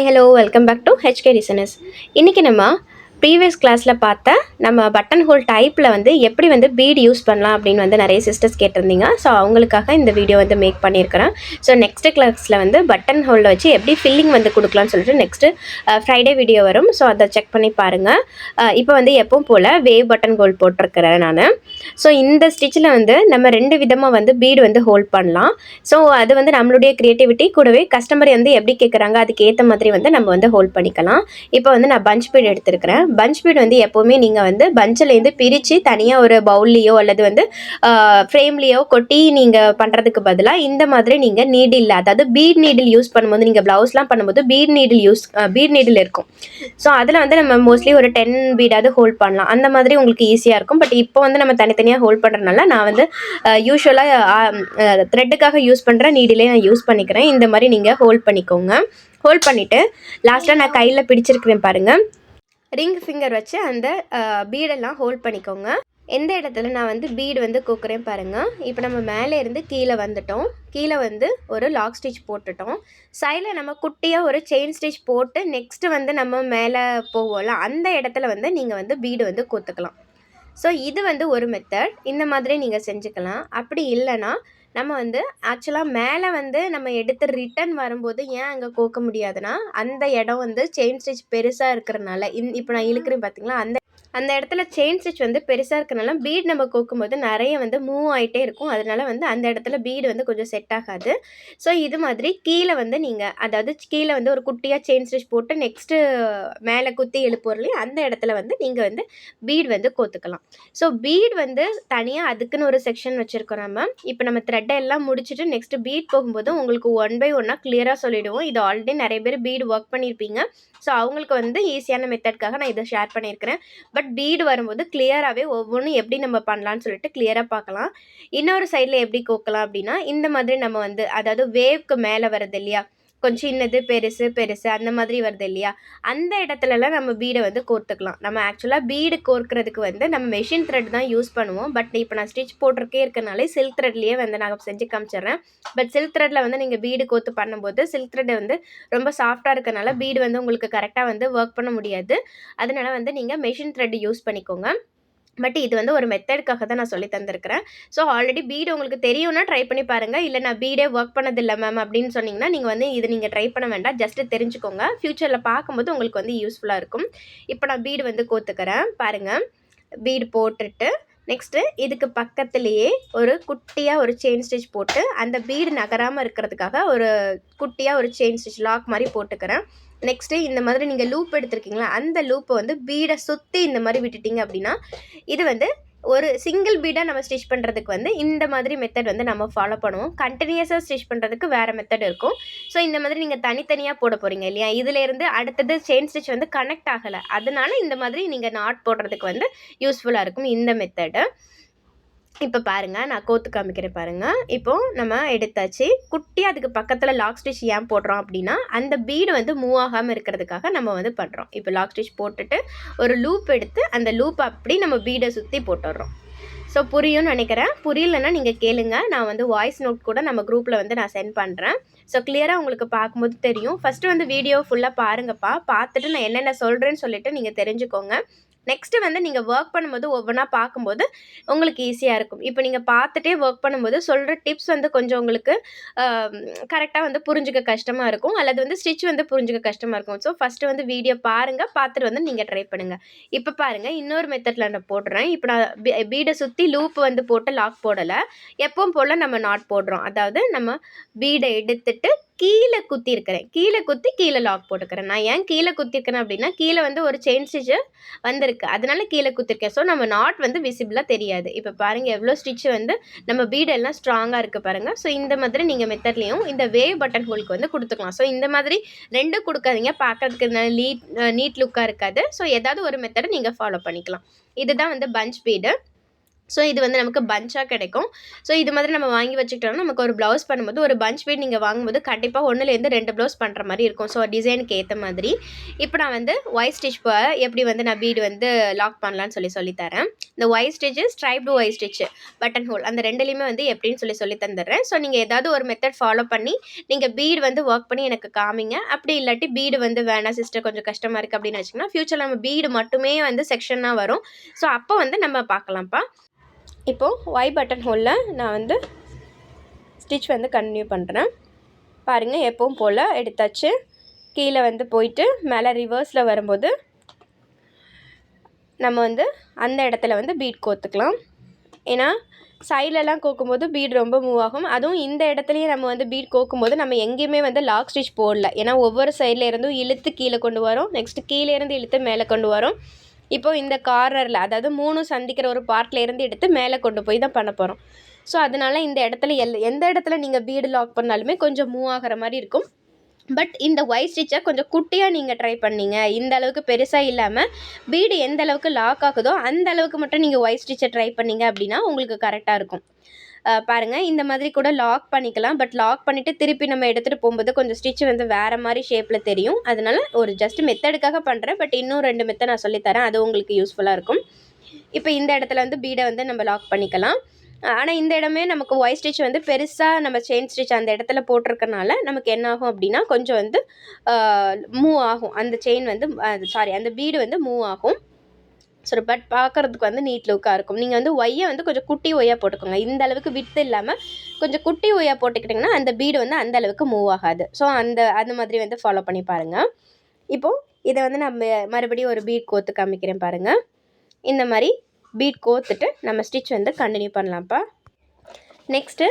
Hi hello welcome back to HK designers. இன்றைக்கி நம்ம previous கிளாஸில் பார்த்த நம்ம பட்டன் ஹோல் டைப்பில் வந்து எப்படி வந்து பீட் யூஸ் பண்ணலாம் அப்படின்னு வந்து நிறைய சிஸ்டர்ஸ் கேட்டிருந்தீங்க. ஸோ அவங்களுக்காக இந்த வீடியோ வந்து மேக் பண்ணியிருக்கிறேன். ஸோ நெக்ஸ்ட் கிளாஸில் வந்து பட்டன் ஹோலில் வச்சு எப்படி ஃபில்லிங் வந்து கொடுக்கலாம்னு சொல்லிட்டு நெக்ஸ்ட்டு ஃப்ரைடே வீடியோ வரும். ஸோ அதை செக் பண்ணி பாருங்கள். இப்போ வந்து எப்பவும் போல் வேவ் பட்டன் ஹோல் போட்டிருக்கிறேன் நான். ஸோ இந்த ஸ்டிச்சில் வந்து நம்ம ரெண்டு விதமாக வந்து பீடு வந்து ஹோல்ட் பண்ணலாம். ஸோ அது வந்து நம்மளுடைய க்ரியேட்டிவிட்டி கூடவே கஸ்டமர் வந்து எப்படி கேட்குறாங்க அதுக்கு ஏற்ற மாதிரி வந்து நம்ம வந்து ஹோல்ட் பண்ணிக்கலாம். இப்போ வந்து நான் பஞ்ச் பீட் எடுத்துருக்கிறேன். பஞ்ச் பீட் வந்து எப்போவுமே நீங்கள் வந்து பஞ்சிலேருந்து பிரித்து தனியாக ஒரு பவுல்லையோ அல்லது வந்து ஃப்ரேம்லேயோ கொட்டி நீங்கள் பண்ணுறதுக்கு பதிலாக இந்த மாதிரி நீங்கள் நீடில், அதாவது பீட் நீடில் யூஸ் பண்ணும்போது, நீங்கள் ப்ளவுஸ்லாம் பண்ணும்போது பீட் நீடில் இருக்கும். ஸோ அதில் வந்து நம்ம மோஸ்ட்லி ஒரு 10 பீடாவது ஹோல்ட் பண்ணலாம். அந்த மாதிரி உங்களுக்கு ஈஸியாக இருக்கும். பட் இப்போ வந்து நம்ம தனித்தனியாக ஹோல்ட் பண்ணுறதுனால நான் வந்து யூஸ்வலாக த்ரெட்டுக்காக யூஸ் பண்ணுற நீடிலே நான் யூஸ் பண்ணிக்கிறேன். இந்த மாதிரி நீங்கள் ஹோல்ட் பண்ணிக்கோங்க. ஹோல்ட் பண்ணிவிட்டு லாஸ்ட்டாக நான் கையில் பிடிச்சிருக்கிறேன் பாருங்கள். ரிங் ஃபிங்கர் வச்சு அந்த பீடெல்லாம் ஹோல்ட் பண்ணிக்கோங்க. எந்த இடத்துல நான் வந்து பீடு வந்து கோக்குறேன் பாருங்கள். இப்போ நம்ம மேலே இருந்து கீழே வந்துட்டோம். கீழே வந்து ஒரு லாக் ஸ்டிச் போட்டுட்டோம். சைடில் நம்ம குட்டியாக ஒரு செயின் ஸ்டிச் போட்டு நெக்ஸ்ட்டு வந்து நம்ம மேலே போவோம்ல, அந்த இடத்துல வந்து நீங்கள் வந்து பீடு வந்து கோத்துக்கலாம். ஸோ இது வந்து ஒரு மெத்தட். இந்த மாதிரி நீங்கள் செஞ்சுக்கலாம். அப்படி இல்லைன்னா நம்ம வந்து ஆக்சுவலாக மேலே வந்து நம்ம எடுத்து ரிட்டன் வரும்போது ஏன் அங்கே கோக்க முடியாதுன்னா, அந்த இடம் வந்து செயின் ஸ்டிச் பெருசாக இருக்கிறனால இப்போ நான் இழுக்கிறேன் பார்த்தீங்களா, அந்த இடத்துல செயின் ஸ்டிச் வந்து பெருசாக இருக்கிறனால பீட் நம்ம கோக்கும்போது நிறைய வந்து மூவ் ஆகிட்டே இருக்கும். அதனால வந்து அந்த இடத்துல பீடு வந்து கொஞ்சம் செட் ஆகாது. ஸோ இது மாதிரி கீழே வந்து நீங்கள், அதாவது கீழே வந்து ஒரு குட்டியாக செயின் ஸ்டிச் போட்டு நெக்ஸ்ட்டு மேலே குத்தி எழுப்புறலையும் அந்த இடத்துல வந்து நீங்கள் வந்து பீட் வந்து கோத்துக்கலாம். ஸோ பீட் வந்து தனியாக அதுக்குன்னு ஒரு செக்ஷன் வச்சுருக்கோம் நம்ம. இப்போ நம்ம த்ரெட்டை எல்லாம் முடிச்சுட்டு நெக்ஸ்ட்டு பீட் போகும்போது உங்களுக்கு 1 by 1 கிளியராக சொல்லிவிடுவோம். இது ஆல்ரெடி நிறைய பேர் பீடு ஒர்க் பண்ணியிருப்பீங்க. ஸோ அவங்களுக்கு வந்து ஈஸியான மெத்தட்காக நான் இதை ஷேர் பண்ணியிருக்கிறேன். பட் பீடு வரும்போது கிளியராகவே ஒவ்வொன்றும் எப்படி நம்ம பண்ணலான்னு சொல்லிட்டு கிளியராக பார்க்கலாம். இன்னொரு சைடில் எப்படி கோக்கலாம் அப்படின்னா, இந்த மாதிரி நம்ம வந்து, அதாவது வேவ்க்கு மேலே வருது இல்லையா, கொஞ்சம் சின்னது பெருசு அந்த மாதிரி வருது இல்லையா, அந்த இடத்துலலாம் நம்ம பீடை வந்து கோர்த்துக்கலாம். நம்ம ஆக்சுவலாக பீடு கோர்க்கிறதுக்கு வந்து நம்ம மெஷின் த்ரெட் தான் யூஸ் பண்ணுவோம். பட் இப்போ நான் ஸ்டிச் போட்டிருக்கே இருக்கனாலே சில்க் த்ரெட்லேயே வந்து நான் செஞ்சு காமிச்சிடுறேன். பட் சில்க் த்ரெட்டில் வந்து நீங்கள் பீடு கோர்த்து பண்ணும்போது சில்க் த்ரெட் வந்து ரொம்ப சாஃப்டாக இருக்கனால பீடு வந்து உங்களுக்கு கரெக்டாக வந்து ஒர்க் பண்ண முடியாது. அதனால வந்து நீங்கள் மெஷின் த்ரெட் யூஸ் பண்ணிக்கோங்க. பட் இது வந்து ஒரு மெத்தடுக்காக தான் நான் சொல்லி தந்திருக்கிறேன். ஸோ ஆல்ரெடி பீடு உங்களுக்கு தெரியும்னா ட்ரை பண்ணி பாருங்கள். இல்லை நான் பீடே ஒர்க் பண்ணதில்லை மேம் அப்படின்னு சொன்னீங்கன்னா நீங்கள் வந்து இது நீங்கள் ட்ரை பண்ண வேண்டாம், ஜஸ்ட்டு தெரிஞ்சுக்கோங்க. ஃப்யூச்சரில் பார்க்கும்போது உங்களுக்கு வந்து யூஸ்ஃபுல்லாக இருக்கும். இப்போ நான் பீடு வந்து கோத்துக்கிறேன் பாருங்கள். பீடு போட்டுட்டு நெக்ஸ்ட்டு இதுக்கு பக்கத்துலேயே ஒரு குட்டியாக ஒரு செயின் ஸ்டிச் போட்டு அந்த பீடு நகராமல் இருக்கிறதுக்காக ஒரு குட்டியாக ஒரு செயின் ஸ்டிச் லாக் மாதிரி போட்டுக்கிறேன். நெக்ஸ்ட்டு இந்த மாதிரி நீங்கள் லூப் எடுத்துருக்கீங்களா, அந்த லூப்பை வந்து பீடை சுற்றி இந்த மாதிரி விட்டுட்டிங்க அப்படின்னா இது வந்து ஒரு சிங்கிள் பீடாக நம்ம ஸ்டிச் பண்ணுறதுக்கு வந்து இந்த மாதிரி மெத்தட் வந்து நம்ம ஃபாலோ பண்ணுவோம். கண்டினியூஸாக ஸ்டிச் பண்ணுறதுக்கு வேறு மெத்தட் இருக்கும். ஸோ இந்த மாதிரி நீங்கள் தனித்தனியாக போட போகிறீங்க இல்லையா, இதிலேருந்து அடுத்தது செயின் ஸ்டிச் வந்து கனெக்ட் ஆகலை, அதனால இந்த மாதிரி நீங்கள் நாட் போடுறதுக்கு வந்து யூஸ்ஃபுல்லாக இருக்கும் இந்த மெத்தடு. இப்போ பாருங்கள், நான் கோத்து காமிக்கிறேன் பாருங்கள். இப்போது நம்ம எடுத்தாச்சு. குட்டியாக அதுக்கு பக்கத்தில் லாக் ஸ்டிச் ஏன் போடுறோம் அப்படின்னா, அந்த பீடு வந்து மூவ் ஆகாமல் இருக்கிறதுக்காக நம்ம வந்து பண்ணுறோம். இப்போ லாக் ஸ்டிச் போட்டுட்டு ஒரு லூப் எடுத்து அந்த லூப் அப்படி நம்ம பீடை சுற்றி போட்டுடுறோம். ஸோ புரியும்னு நினைக்கிறேன். புரியலைன்னா நீங்கள் கேளுங்க, நான் வந்து வாய்ஸ் நோட் கூட நம்ம குரூப்பில் வந்து நான் சென்ட் பண்ணுறேன். ஸோ கிளியராக உங்களுக்கு பார்க்கும்போது தெரியும். ஃபஸ்ட்டு வந்து வீடியோ ஃபுல்லாக பாருங்கப்பா. பார்த்துட்டு நான் என்னென்ன சொல்கிறேன்னு சொல்லிவிட்டு நீங்கள் தெரிஞ்சுக்கோங்க. நெக்ஸ்ட்டு வந்து நீங்கள் ஒர்க் பண்ணும்போது ஒவ்வொன்றா பார்க்கும்போது உங்களுக்கு ஈஸியாக இருக்கும். இப்போ நீங்கள் பார்த்துட்டே ஒர்க் பண்ணும்போது சொல்கிற டிப்ஸ் வந்து கொஞ்சம் உங்களுக்கு கரெக்டாக வந்து புரிஞ்சுக்க கஷ்டமாக இருக்கும், அல்லது வந்து ஸ்டிச் வந்து புரிஞ்சுக்க கஷ்டமாக இருக்கும். ஸோ ஃபஸ்ட்டு வந்து வீடியோ பாருங்கள், பார்த்துட்டு வந்து நீங்கள் ட்ரை பண்ணுங்கள். இப்போ பாருங்கள், இன்னொரு மெத்தடில் நான் போடுறேன். இப்போ நான் பீடை சுற்றி லூப் வந்து போட்டு லாக் போடலை, எப்பவும் போல் நம்ம நாட் போடுறோம். அதாவது நம்ம பீடை எடுத்துட்டு கீழே குத்திருக்கிறேன், கீழே குத்தி கீழே லாக் போட்டுக்கிறேன். நான் ஏன் கீழே குத்திருக்கிறேன் அப்படின்னா, கீழே வந்து ஒரு செயின் ஸ்டிச்சு வந்திருக்கு, அதனால கீழே குத்திருக்கேன். ஸோ நம்ம நாட் வந்து விசிபிளாக தெரியாது. இப்போ பாருங்கள் எவ்வளோ ஸ்டிச்சு வந்து நம்ம பீடெல்லாம் ஸ்ட்ராங்காக இருக்குது பாருங்கள். ஸோ இந்த மாதிரி நீங்கள் மெத்தட்லேயும் இந்த வேவ் பட்டன் ஹோலுக்கு வந்து கொடுத்துக்கலாம். ஸோ இந்த மாதிரி ரெண்டும் கொடுக்காதீங்க, பார்க்கறதுக்கு நீட் லுக்காக இருக்காது. ஸோ ஏதாவது ஒரு மெத்தடை நீங்கள் ஃபாலோ பண்ணிக்கலாம். இதுதான் வந்து பஞ்ச் பீடு. ஸோ இது வந்து நமக்கு பஞ்சாக கிடைக்கும். ஸோ இது மாதிரி நம்ம வாங்கி வச்சுக்கிட்டோம்னா நமக்கு ஒரு ப்ளவுஸ் பண்ணும்போது ஒரு பஞ்ச் பீட் நீங்கள் வாங்கும்போது கண்டிப்பாக 1லேருந்து 2 ப்ளவுஸ் பண்ணுற மாதிரி இருக்கும். ஸோ டிசைனுக்கு ஏற்ற மாதிரி. இப்போ நான் வந்து ஒயிட் ஸ்டிச் எப்படி வந்து நான் பீடு வந்து லாக் பண்ணலான்னு சொல்லித்தரேன். இந்த white stitch striped white stitch button whole அந்த ரெண்டுலேயுமே வந்து எப்படின்னு சொல்லி தந்துடுறேன். ஸோ நீங்கள் ஏதாவது ஒரு மெத்தட் ஃபாலோ பண்ணி நீங்கள் பீடு வந்து ஒர்க் பண்ணி எனக்கு காமிங்க. அப்படி இல்லாட்டி பீடு வந்து வேணாம் சிஸ்டர் கொஞ்சம் கஷ்டமாக இருக்குது அப்படின்னு வச்சிங்கன்னா ஃப்யூச்சரில் நம்ம பீடு மட்டுமே வந்து செக்ஷனாக வரும். ஸோ அப்போ வந்து நம்ம பார்க்கலாம்ப்பா. இப்போது ஒய் பட்டன் ஹோலில் நான் வந்து ஸ்டிச் வந்து கண்டினியூ பண்ணுறேன். பாருங்கள் எப்பவும் போல் எடுத்தாச்சு. கீழே வந்து போயிட்டு மேலே ரிவர்ஸில் வரும்போது நம்ம வந்து அந்த இடத்துல வந்து பீட் கோத்துக்கலாம். ஏன்னா சைட்லலாம் கோக்கும்போது பீட் ரொம்ப மூவ் ஆகும். அதுவும் இந்த இடத்துலையும் நம்ம வந்து பீட் கோக்கும்போது நம்ம எங்கேயுமே வந்து லாக் ஸ்டிச் போடல. ஏன்னா ஒவ்வொரு சைடில் இருந்தும் இழுத்து கீழே கொண்டு வரோம். நெக்ஸ்ட்டு கீழே இருந்து இழுத்து மேலே கொண்டு வரோம். இப்போது இந்த கார்னரில் அதாவது 3 சந்திக்கிற ஒரு பார்ட்டில் இருந்து எடுத்து மேலே கொண்டு போய் தான் பண்ண போகிறோம். ஸோ அதனால் இந்த இடத்துல எந்த இடத்துல நீங்கள் பீடு லாக் பண்ணாலுமே கொஞ்சம் மூவ் ஆகிற மாதிரி இருக்கும். பட் இந்த ஒயிட் ஸ்டிச்சை கொஞ்சம் குட்டியாக நீங்கள் ட்ரை பண்ணிங்க. இந்த அளவுக்கு பெருசாக இல்லாமல் பீடு எந்த அளவுக்கு லாக் ஆகுதோ அந்த அளவுக்கு மட்டும் நீங்கள் ஒயிட் ஸ்டிச்சை ட்ரை பண்ணிங்க அப்படின்னா உங்களுக்கு கரெக்டாக இருக்கும். பாருங்கள் இந்த மாதிரி கூட லாக் பண்ணிக்கலாம். பட் லாக் பண்ணிவிட்டு திருப்பி நம்ம எடுத்துகிட்டு போகும்போது கொஞ்சம் ஸ்டிச் வந்து வேறு மாதிரி ஷேப்பில் தெரியும். அதனால் ஒரு ஜஸ்ட் மெத்தடுக்காக பண்ணுறேன். பட் இன்னும் 2 மெத்தட் நான் சொல்லித்தரேன். அது உங்களுக்கு யூஸ்ஃபுல்லாக இருக்கும். இப்போ இந்த இடத்துல வந்து பீடை வந்து நம்ம லாக் பண்ணிக்கலாம். ஆனால் இந்த இடமே நமக்கு ஒயிட் ஸ்டிச் வந்து பெருசாக நம்ம செயின் ஸ்டிச் அந்த இடத்துல போட்டிருக்கனால நமக்கு என்ன ஆகும் அப்படின்னா கொஞ்சம் வந்து மூவ் ஆகும். அந்த செயின் வந்து அந்த பீடு வந்து மூவ் ஆகும். ஸோ பட் பார்க்குறதுக்கு வந்து நீட் லுக்காக இருக்கும். நீங்கள் வந்து ஒய்யை வந்து கொஞ்சம் குட்டி ஒய்யாக போட்டுக்கோங்க. இந்த அளவுக்கு வித்து இல்லாமல் கொஞ்சம் குட்டி ஒய்யாக போட்டுக்கிட்டிங்கன்னா அந்த பீடு வந்து அந்த அளவுக்கு மூவ் ஆகாது. ஸோ அந்த மாதிரி வந்து ஃபாலோ பண்ணி பாருங்கள். இப்போது இதை வந்து நம்ம மறுபடியும் ஒரு பீட் கோத்து காமிக்கிறேன் பாருங்கள். இந்த மாதிரி பீட் கோத்துட்டு நம்ம ஸ்டிச் வந்து கண்டினியூ பண்ணலாம்ப்பா. நெக்ஸ்ட்டு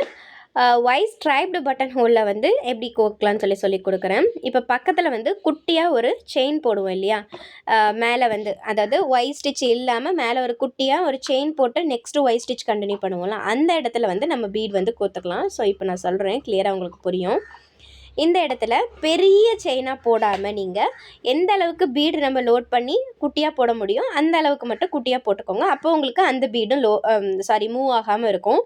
ஒயிட் ஸ்ட்ரைப்டு பட்டன் ஹோலில் வந்து எப்படி கோக்கலான்னு சொல்லி கொடுக்குறேன். இப்போ பக்கத்தில் வந்து குட்டியாக ஒரு செயின் போடுவோம் இல்லையா, மேலே வந்து அதாவது ஒயிட் ஸ்டிச் இல்லாமல் மேலே ஒரு குட்டியாக ஒரு செயின் போட்டு நெக்ஸ்ட்டு ஒயிட் ஸ்டிச் கண்டினியூ பண்ணுவோம்ல, அந்த இடத்துல வந்து நம்ம பீட் வந்து கோத்துக்கலாம். ஸோ இப்போ நான் சொல்கிறேன், கிளியராக உங்களுக்கு புரியும். இந்த இடத்துல பெரிய செயினாக போடாமல் நீங்கள் எந்த அளவுக்கு பீடு நம்ம லோட் பண்ணி குட்டியாக போட முடியும் அந்த அளவுக்கு மட்டும் குட்டியாக போட்டுக்கோங்க. அப்போ உங்களுக்கு அந்த பீடும் மூவ் ஆகாமல் இருக்கும்.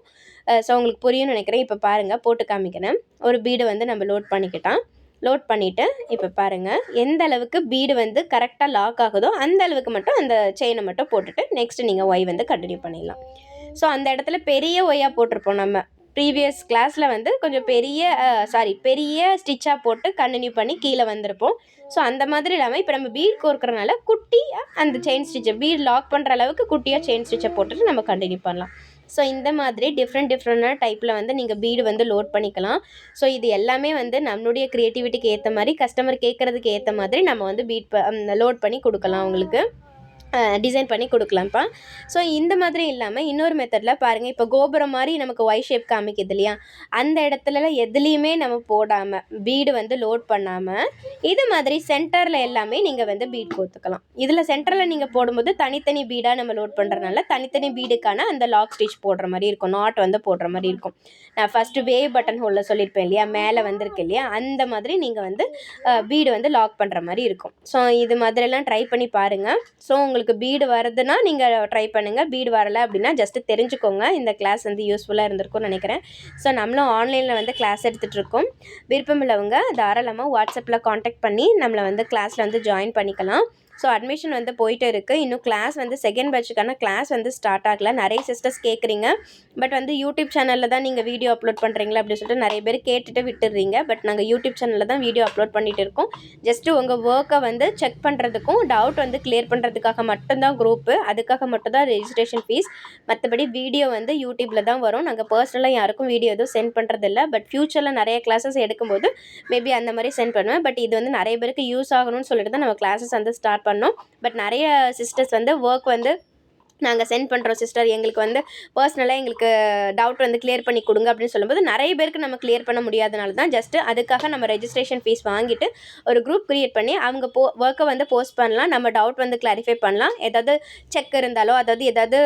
ஸோ உங்களுக்கு புரியும்னு நினைக்கிறேன். இப்போ பாருங்கள், போட்டு காமிக்கிறேன். ஒரு பீடு வந்து நம்ம லோட் பண்ணிவிட்டு இப்போ பாருங்கள் எந்த அளவுக்கு பீடு வந்து கரெக்டாக லாக் ஆகுதோ அந்த அளவுக்கு மட்டும் அந்த செயினை மட்டும் போட்டுட்டு நெக்ஸ்ட்டு நீங்கள் ஒய் வந்து கண்டினியூ பண்ணிடலாம். ஸோ அந்த இடத்துல பெரிய ஒய்யாக போட்டிருப்போம் நம்ம ப்ரீவியஸ் கிளாஸில் வந்து கொஞ்சம் பெரிய ஸ்டிச்சாக போட்டு கண்டினியூ பண்ணி கீழே வந்திருப்போம். ஸோ அந்த மாதிரி இல்லாமல் இப்போ நம்ம பீட் கோர்க்கறனால குட்டியாக அந்த செயின் ஸ்டிச்சை பீட் லாக் பண்ணுற அளவுக்கு குட்டியாக செயின் ஸ்டிச்சை போட்டுட்டு நம்ம கண்டினியூ பண்ணலாம். ஸோ இந்த மாதிரி டிஃப்ரெண்ட்டான டைப்பில் வந்து நீங்கள் பீடு வந்து லோட் பண்ணிக்கலாம். ஸோ இது எல்லாமே வந்து நம்மளுடைய க்ரியேட்டிவிட்டிக்கு ஏற்ற மாதிரி கஸ்டமர் கேட்குறதுக்கு ஏற்ற மாதிரி நம்ம வந்து லோட் பண்ணி கொடுக்கலாம், உங்களுக்கு டிசைன் பண்ணி கொடுக்கலாம்ப்பா. ஸோ இந்த மாதிரி இல்லாமல் இன்னொரு மெத்தடில் பாருங்கள், இப்போ கோபுரம் மாதிரி நமக்கு ஒய் ஷேப் காமிக்குது இல்லையா, அந்த இடத்துலலாம் எதுலேயுமே நம்ம போடாமல் பீடு வந்து லோட் பண்ணாமல் இது மாதிரி சென்டரில் எல்லாமே நீங்கள் வந்து பீட் கோத்துக்கலாம். இதில் சென்டரில் நீங்கள் போடும்போது தனித்தனி பீடாக நம்ம லோட் பண்ணுறதுனால தனித்தனி பீடுக்கான அந்த லாக் ஸ்டிச் போடுற மாதிரி இருக்கும், நாட் வந்து போடுற மாதிரி இருக்கும். நான் ஃபஸ்ட்டு வேவ் பட்டன் ஹோலில் சொல்லியிருப்பேன் இல்லையா, மேலே வந்திருக்கு இல்லையா, அந்த மாதிரி நீங்கள் வந்து பீடு வந்து லாக் பண்ணுற மாதிரி இருக்கும். ஸோ இது மாதிரிலாம் ட்ரை பண்ணி பாருங்கள். ஸோ உங்களுக்கு பீடு வருதுன்னா நீங்கள் ட்ரை பண்ணுங்கள். பீடு வரலை அப்படின்னா ஜஸ்ட்டு தெரிஞ்சுக்கோங்க. இந்த கிளாஸ் வந்து யூஸ்ஃபுல்லாக இருந்திருக்கும்னு நினைக்கிறேன். ஸோ நம்மளும் ஆன்லைனில் வந்து கிளாஸ் எடுத்துகிட்ருக்கோம். விருப்பமுள்ளவங்க தாராளமாக வாட்ஸ்அப்பில் காண்டாக்ட் பண்ணி நம்மளை வந்து கிளாஸில் வந்து ஜாயின் பண்ணிக்கலாம். ஸோ அட்மிஷன் வந்து போயிட்டு இருக்குது. இன்னும் கிளாஸ் வந்து செகண்ட் பேட்சுக்கான கிளாஸ் வந்து ஸ்டார்ட் ஆகலை. நிறைய சிஸ்டர்ஸ் கேட்குறீங்க, பட் வந்து யூடியூப் சேனலில் தான் நீங்கள் வீடியோ அப்லோட் பண்ணுறீங்களா அப்படின்னு சொல்லிட்டு நிறைய பேர் கேட்டுட்டு விட்டுடுறீங்க. பட் நாங்கள் யூடியூப் சேனலில் தான் வீடியோ அப்லோட் பண்ணிகிட்டு இருக்கோம். ஜஸ்ட்டு உங்கள் ஒர்க்கை வந்து செக் பண்ணுறதுக்கும் டவுட் வந்து கிளியர் பண்ணுறதுக்காக மட்டும்தான் குரூப்பு. அதுக்காக மட்டும்தான் ரெஜிஸ்ட்ரேஷன் ஃபீஸ். மற்றபடி வீடியோ வந்து யூடியூப்பில் தான் வரும். நாங்கள் பர்சனலாக யாருக்கும் வீடியோ எதுவும் சென்ட் பண்ணுறதில்ல. பட் ஃப்யூச்சரில் நிறைய கிளாஸஸ் எடுக்கும்போது மேபி அந்த மாதிரி சென்ட் பண்ணுவேன். பட் இது வந்து நிறைய பேருக்கு யூஸ் ஆகணும்னு சொல்லிட்டு தான் நம்ம கிளாஸஸ் வந்து ஸ்டார்ட் பண்ணோம். பட் நிறைய சிஸ்டர்ஸ் வந்து ஒர்க் வந்து நாங்கள் சென்ட் பண்ணுறோம் சிஸ்டர், எங்களுக்கு வந்து பர்சனலாக எங்களுக்கு டவுட் வந்து கிளியர் பண்ணி கொடுங்க அப்படின்னு சொல்லும்போது நிறைய பேருக்கு நம்ம கிளியர் பண்ண முடியாதனால தான் ஜஸ்ட்டு அதுக்காக நம்ம ரெஜிஸ்ட்ரேஷன் ஃபீஸ் வாங்கிட்டு ஒரு குரூப் க்ரியேட் பண்ணி அவங்க ஒர்க்கை வந்து போஸ்ட் பண்ணலாம். நம்ம டவுட் வந்து கிளாரிஃபை பண்ணலாம். ஏதாவது செக் இருந்தாலோ ஏதாவது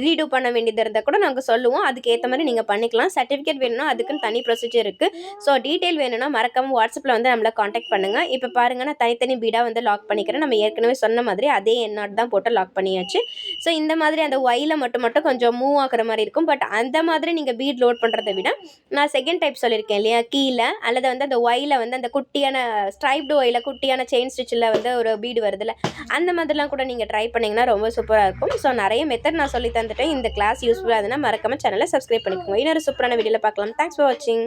ரீடூ பண்ண வேண்டியது இருந்தால் கூட நாங்கள் சொல்லுவோம். அதுக்கு ஏற்ற மாதிரி நீங்கள் பண்ணிக்கலாம். சர்டிஃபிகேட் வேணும்னா அதுக்குன்னு தனி ப்ரொசீஜர் இருக்குது. ஸோ டீட்டெயில் வேணும்னா மறக்காமல் வாட்ஸ்அப்பில் வந்து நம்மளை காண்டாக்ட் பண்ணுங்கள். இப்போ பாருங்கள், நான் தனித்தனி பீடாக வந்து லாக் பண்ணிக்கிறேன். நம்ம ஏற்கனவே சொன்ன மாதிரி அதே எண்ணாட் தான் போட்டு லாக் பண்ணியாச்சு. பண்ணியாச்சு. ஸோ இந்த மாதிரி அந்த ஒயில் மட்டும் கொஞ்சம் மூவ் ஆகிற மாதிரி இருக்கும். பட் அந்த மாதிரி நீங்கள் பீட் லோட் பண்ணுறதை விட நான் செகண்ட் டைப் சொல்லியிருக்கேன் இல்லையா, கீழே அல்லது வந்து அந்த ஒயில வந்து அந்த குட்டியான ஸ்ட்ரைப்டு ஒயில குட்டியான செயின் ஸ்டிச்சில் வந்து ஒரு பீடு வருதுல்ல, அந்த மாதிரிலாம் கூட நீங்கள் ட்ரை பண்ணிங்கன்னா ரொம்ப சூப்பராக இருக்கும். ஸோ நிறைய மெத்தட் நான் சொல்லி தந்துட்டேன். இந்த கிளாஸ் யூஸ்ஃபுல்லாக இருந்ததுன்னா மறக்காம சேனலை சப்ஸ்கிரைப் பண்ணிக்கோங்க. இன்னொரு சூப்பரான வீடியோவில் பார்க்கலாம். தேங்க்ஸ் ஃபார் வாட்சிங்.